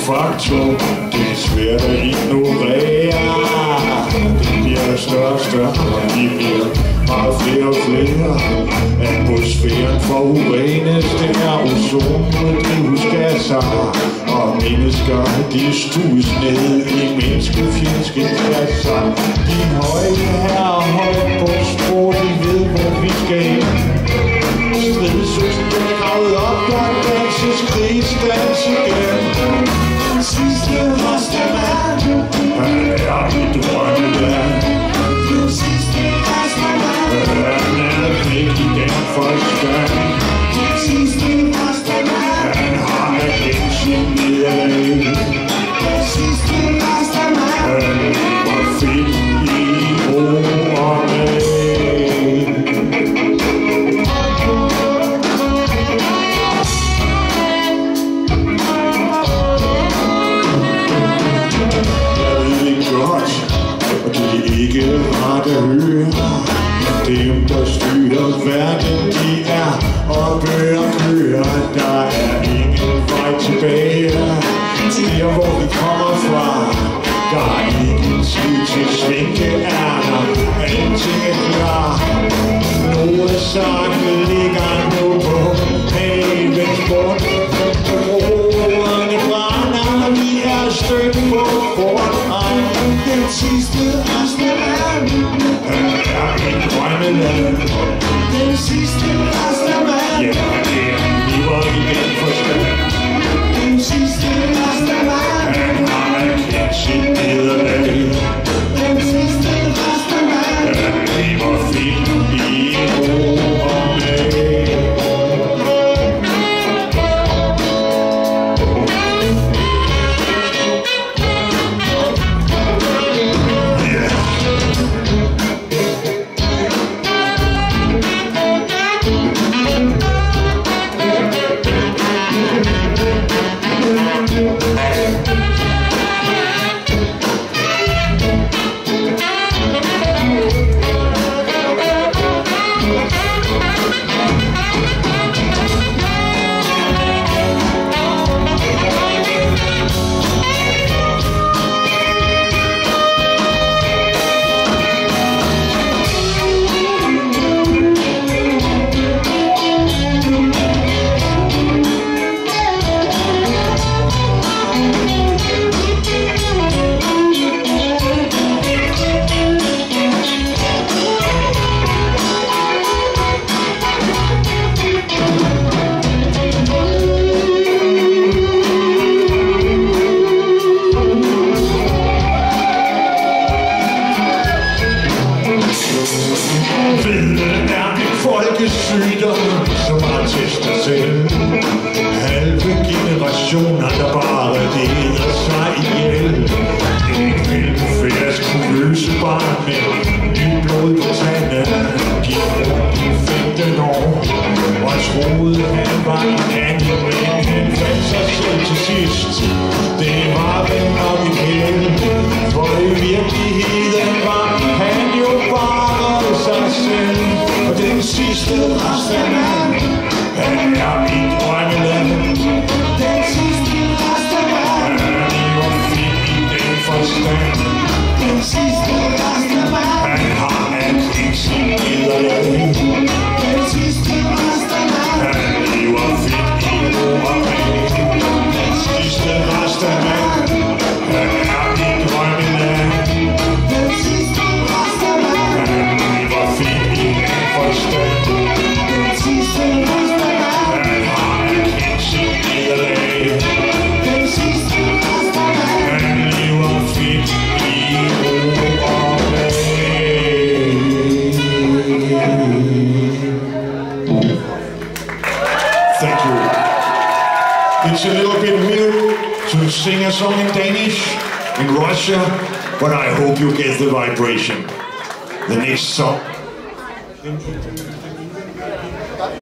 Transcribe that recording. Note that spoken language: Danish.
faktum, det er svært at ignorere. Det bliver større og større, og de bliver meget flere og flere. Atmosfæren forurenes, det er ozon og drivhusgasser. Og mennesker, de stues ned i menneskefjendske klasser. De høje herrer højt på sprog, de ved hvor vi skal hen. Stridsøsten bliver gravet op, der danses krigsdans igen. Den sidste rastemand, han er i drømmeland. Den sidste rastemand, han er vigtig i den forstand. Den sidste rastemand, han har erkendt sin nederlag. Den sidste rastemand, han lever fedt i ro og mag. Ikke rart at høre. Dem der styrer verden, de er oppe og kører. Der er ingen vej tilbage. Der hvor vi kommer fra, der er ikke tid til svinkeærner. Alting er klar. Nordsangene ligger nu på havens bund. Roerne brænder, vi er stødt på forhånd. Den sidste rastemand, han er i drømmeland. Den sidste rastemand, ja, det er lever i den forstand. Den sidste rastemand, han har erkendt sit nederlag. Den sidste rastemand, han lever fint i ro og mag. Folkesygdom, som har testet selv. Halve generationer, der bare deler sig ihjel. En velfærds kuløse barn med nyt blod på tanden. De brugte 15 år og troede, han var en anden, men han fandt sig selv til sidst. Det var vel nok igen, for i virkeligheden var han jo bare sig selv. Og den sidste rastemand, han er i drømmeland. Den sidste rastemand, han lever fint i den forstand. Den sidste rastemand, han har erkendt sin nederlag. Den sidste rastemand, han lever fint i ro og mag. Den sidste rastemand, han er i drømmeland. Den sidste rastemand, han lever fint i den forstand. Den sidste rastemand, han har erkendt sin nederlag. Den sidste rastemand, han lever fint i ro og mag. Thank you. It's a little bit weird to sing a song in Danish. in Russia, but I hope you get the vibration. The next song.